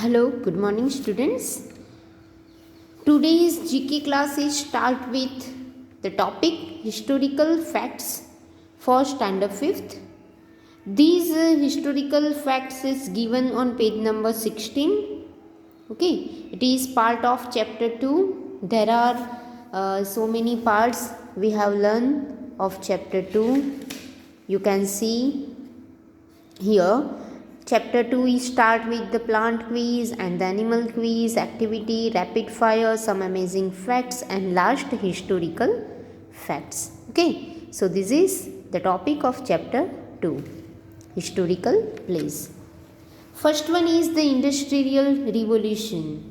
Hello, good morning students. Today's GK class is start with the topic historical facts for standard 5th. These historical facts is given on page number 16. Okay, it is part of chapter 2. There are so many parts we have learned of chapter 2. You can see here. Chapter 2 is start with the plant quiz and the animal quiz, activity, rapid fire, some amazing facts and last historical facts. Okay, so this is the topic of chapter 2, historical plays. First one is the industrial revolution.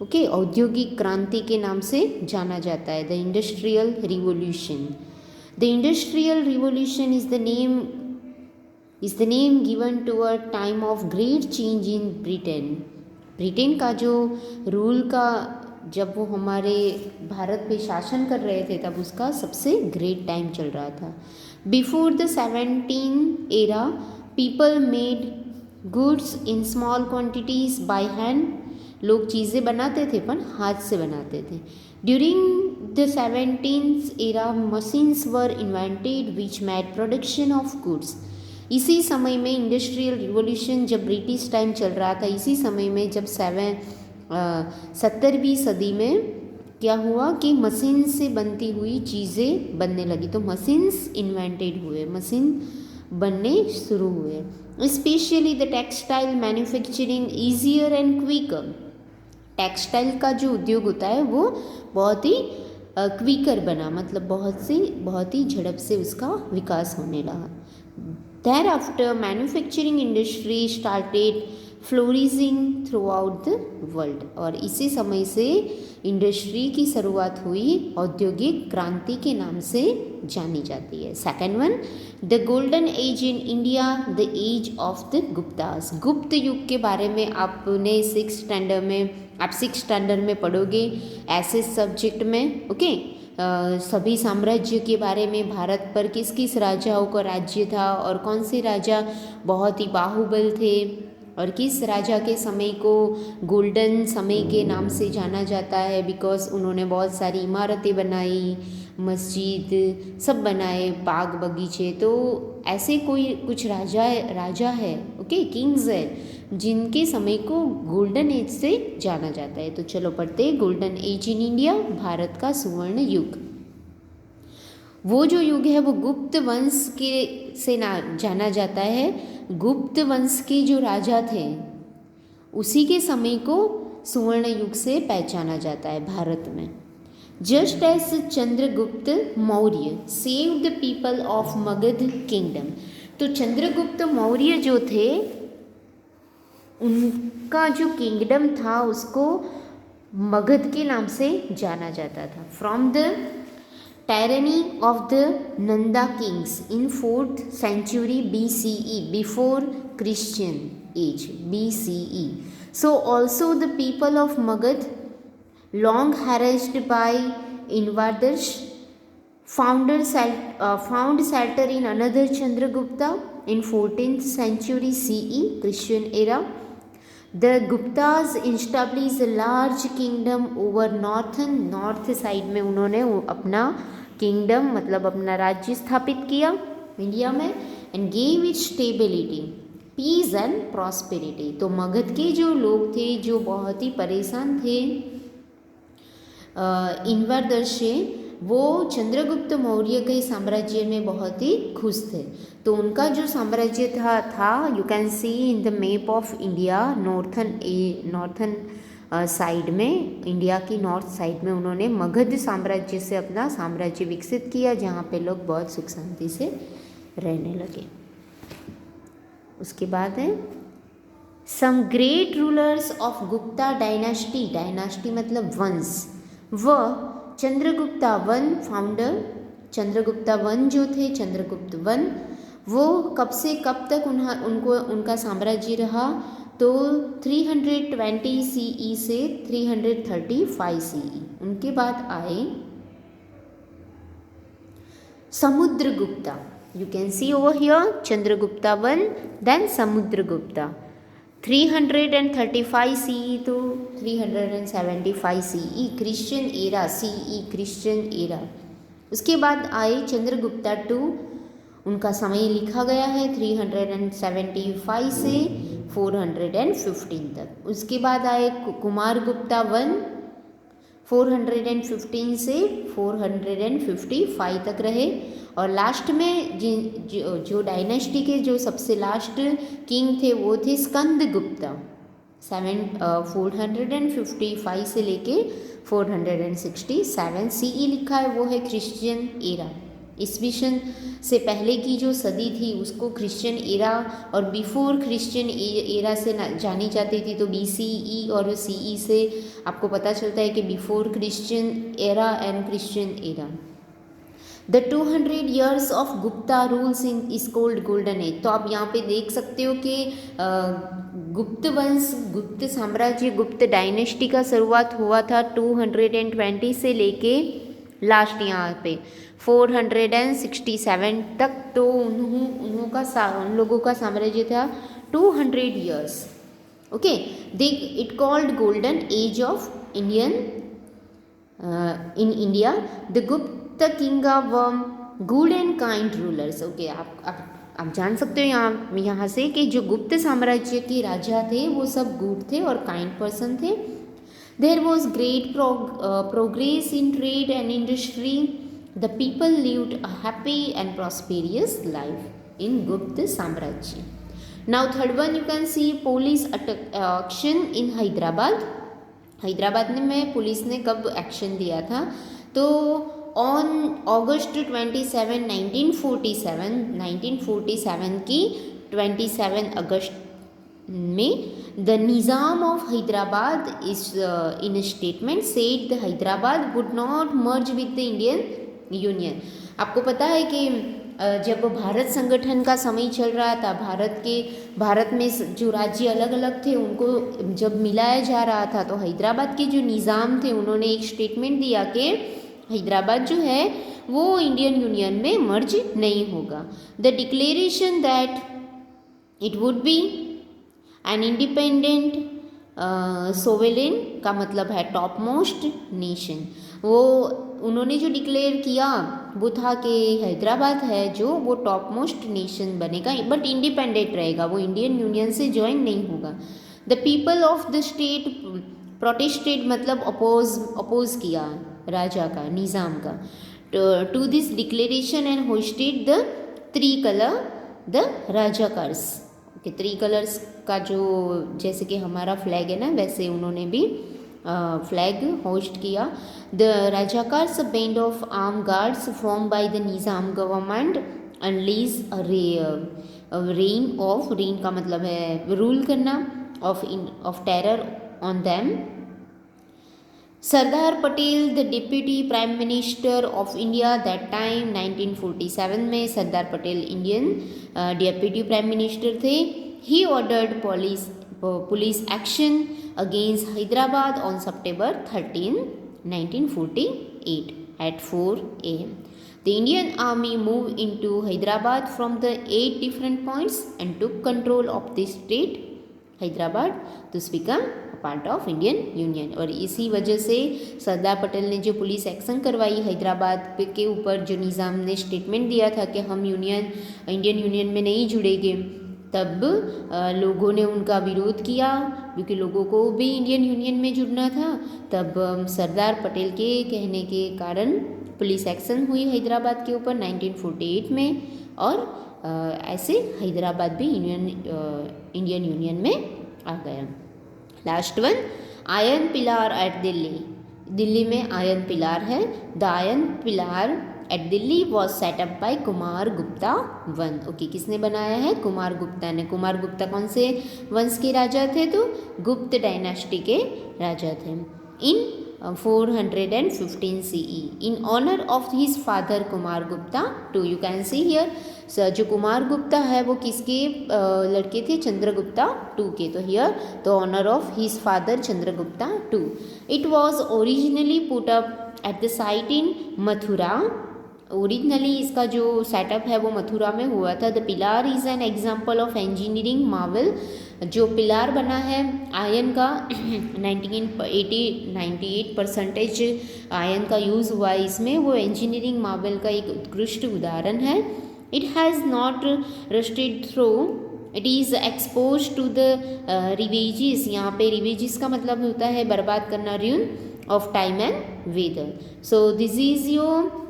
Okay, औद्योगिक क्रांति के नाम से जाना जाता है, the industrial revolution. The industrial revolution is the name given to a time of great change in Britain. Britain का जो रूल का जब वो हमारे भारत पे शासन कर रहे थे तब उसका सबसे ग्रेट टाइम चल रहा था. Before the 17 era people made goods in small quantities by hand. लोग चीज़ें बनाते थे पर हाथ से बनाते थे. During the 17th era machines were invented which made production of goods. इसी समय में इंडस्ट्रियल रिवॉल्यूशन जब ब्रिटिश टाइम चल रहा था, इसी समय में जब 17वीं सदी में क्या हुआ कि मशीन से बनती हुई चीज़ें बनने लगी. तो मशीन्स इन्वेंटेड हुए, मशीन बनने शुरू हुए. Specially the textile manufacturing easier and quicker. Textile का जो उद्योग होता है वो बहुत ही क्विकर बना, मतलब बहुत ही झड़प से उसका विकास होने लगा. Thereafter, manufacturing industry started flourishing throughout the world. और इसी समय से इंडस्ट्री की शुरुआत हुई, औद्योगिक क्रांति के नाम से जानी जाती है. Second one, the golden age in India, the age of the Guptas. Gupta युग के बारे में आपने सिक्स स्टैंडर्ड में पढ़ोगे ऐसे सब्जेक्ट में. ओके, सभी साम्राज्य के बारे में, भारत पर किस किस राजाओं का राज्य था और कौन से राजा बहुत ही बाहुबल थे और किस राजा के समय को गोल्डन समय के नाम से जाना जाता है बिकॉज उन्होंने बहुत सारी इमारतें बनाई, मस्जिद सब बनाए, बाग बगीचे. तो ऐसे कुछ राजा है, ओके, किंग्स है जिनके समय को गोल्डन एज से जाना जाता है. तो चलो पढ़ते. Golden age in India, Bharat का सुवर्ण युग. वो जो युग है वो गुप्त वंश के से जाना जाता है. गुप्त वंश के जो राजा थे उसी के समय को सुवर्ण युग से पहचाना जाता है भारत में. Just as Chandragupta Maurya saved the people of Magadha kingdom. तो चंद्रगुप्त मौर्य जो थे उनका जो किंगडम था उसको मगध के नाम से जाना जाता था. From the tyranny of the Nanda kings in 4th century BCE, before Christian age, BCE. So also the people of Magad, long harassed by invaders, found shelter in another Chandragupta in 14th century CE, Christian era. The Guptas established a large kingdom over north side में उन्होंने अपना kingdom मतलब अपना राज्य स्थापित किया India में. And gave it stability, peace and prosperity. तो मगध के जो लोग थे जो बहुत ही परेशान थे इन्वाडर से, वो चंद्रगुप्त मौर्य के साम्राज्य में बहुत ही खुश थे. तो उनका जो साम्राज्य था you can C in the map of India, northern side में, इंडिया की नॉर्थ साइड में उन्होंने मगध साम्राज्य से अपना साम्राज्य विकसित किया जहाँ पे लोग बहुत सुख शांति से रहने लगे. उसके बाद है some great rulers of Gupta dynasty. Dynasty मतलब वंश. वह Chandragupta one founder, Chandragupta one जो थे, चंद्रगुप्त वन, वो कब से कब तक उनका साम्राज्य रहा. तो 320 CE से 335 CE. उनके बाद आए Samudragupta. You can C over here Chandragupta 1, then Samudragupta. 335 CE to 375 CE Christian era, CE Christian era. उसके बाद आए चंद्रगुप्ता टू, उनका समय लिखा गया है 375 से 415 तक। उसके बाद आए कुमार गुप्ता वन, 415 से 455 तक रहे। और लास्ट में जो डायनेस्टी के जो सबसे लास्ट किंग थे वो थे स्कंद गुप्ता, 455 से लेके 467 CE लिखा है, वो है क्रिश्चियन एरा। ईस्वी सन से पहले की जो सदी थी उसको क्रिश्चियन एरा और बिफोर क्रिश्चियन एरा से जानी जाती थी। तो BCE और CE से आपको पता चलता है कि before Christian era and Christian era. The 200 years of Gupta rules in is cold golden age. तो आप यहाँ पे देख सकते हो कि गुप्त वंश, गुप्त साम्राज्य, गुप्त डायनेस्टी का शुरुआत हुआ था 220 से लेके लास्ट यहाँ पे 467 तक। तो उन लोगों का साम्राज्य था 200 years। Okay, they it called golden age of Indian in India. The Gupta king of good and kind rulers. Okay, आप जान सकते हो यहाँ से कि जो गुप्त साम्राज्य के राजा थे वो सब गुड थे और काइंड पर्सन थे। There was great progress in trade and industry. The people lived a happy and prosperous life in Gupta Samrajya. Now third one you can see police action in Hyderabad. Hyderabad में police ने कब action दिया था? तो on August 27, 1947 की 27 अगस्त में the Nizam of Hyderabad is in statement said the Hyderabad would not merge with the Indian union. आपको पता है कि जब भारत संगठन का समय चल रहा था, भारत में जो राज्य अलग अलग थे उनको जब मिलाया जा रहा था, तो हैदराबाद के जो निज़ाम थे उन्होंने एक स्टेटमेंट दिया कि हैदराबाद जो है वो इंडियन यूनियन में मर्ज नहीं होगा। The declaration that it would be an independent sovereign का मतलब है टॉप मोस्ट नेशन। वो उन्होंने जो डिक्लेयर किया वो था कि हैदराबाद है जो वो टॉप मोस्ट नेशन बनेगा बट इंडिपेंडेंट रहेगा, वो इंडियन यूनियन से ज्वाइन नहीं होगा। The people of the state protested मतलब अपोज किया राजा का, निज़ाम का, to this declaration and hoisted the 3 colour the Razakars. Okay, 3 colours का जो जैसे कि हमारा फ्लैग है ना, वैसे उन्होंने भी फ्लैग होस्ट किया। The Razakars band of armed guards formed by the Nizam government unleash reign का मतलब है रूल करना of terror on them. Sardar Patel the deputy prime minister of India that time 1947 में Sardar Patel Indian deputy prime minister थे। He ordered police action against Hyderabad on September 13, 1948 at 4 AM. The Indian army moved into Hyderabad from the 8 different points and took control of the state Hyderabad to become a part of Indian Union। और इसी वजह से सरदार पटेल ने जो police action करवाई हैदराबाद के ऊपर, जो निज़ाम ने स्टेटमेंट दिया था कि हम इंडियन यूनियन में नहीं जुड़ेंगे, तब लोगों ने उनका विरोध किया क्योंकि लोगों को भी इंडियन यूनियन में जुड़ना था। तब सरदार पटेल के कहने के कारण पुलिस एक्शन हुई हैदराबाद के ऊपर 1948 में, और ऐसे हैदराबाद भी इंडियन यूनियन में आ गया। Last one, iron pillar at Delhi में आयरन पिलार है। The iron pillar at Delhi was set up by Kumar Gupta one. Okay, किसने बनाया है? कुमार गुप्ता ने। कुमार गुप्ता कौन से वंश के राजा थे? तो गुप्त डायनेस्टी के राजा थे। In 415 CE in honour of his father Kumar Gupta two. You can see here, जो कुमार गुप्ता है वो किसके लड़के थे? चंद्रगुप्ता टू के। तो here the honour of his father Chandragupta two. It was originally put up at the site in Mathura originally इसका जो सेटअप है वो मथुरा में हुआ था। The pillar is an example of engineering marvel. जो पिलार बना है आयन का 98% आयन का यूज़ हुआ है इसमें, वो इंजीनियरिंग मार्वल का एक उत्कृष्ट उदाहरण है। It has not rusted through, it is expose to the ravages. यहाँ पे रिवेजिस का मतलब होता है बर्बाद करना, ruin of time and weather. So this is your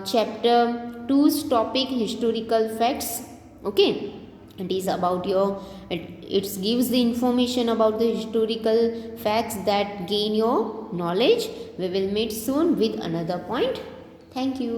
chapter 2's topic historical facts. Okay, it is about your, it gives the information about the historical facts that gain your knowledge. We will meet soon with another point. Thank you.